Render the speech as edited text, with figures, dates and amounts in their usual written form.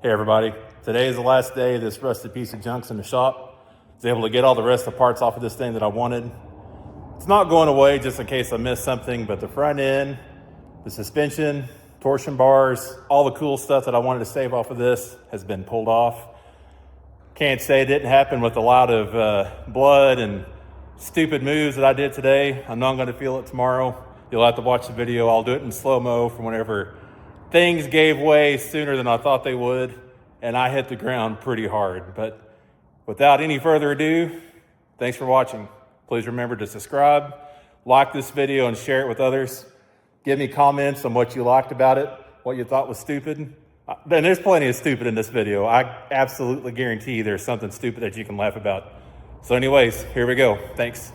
Hey everybody, today is the last day this rusted piece of junk's in the shop. I was able to get all the rest of the parts off of this thing that I wanted. It's not going away just in case I missed something, but the front end, the suspension, torsion bars, all the cool stuff that I wanted to save off of this has been pulled off. Can't say it didn't happen with a lot of blood and stupid moves that I did today. I know I'm gonna feel it tomorrow. You'll have to watch the video. I'll do it in slow-mo from whenever things gave way sooner than I thought they would, and I hit the ground pretty hard. But without any further ado, thanks for watching. Please remember to subscribe, like this video, and share it with others. Give me comments on what you liked about it, what you thought was stupid. And there's plenty of stupid in this video. I absolutely guarantee there's something stupid that you can laugh about. So anyways, here we go. Thanks.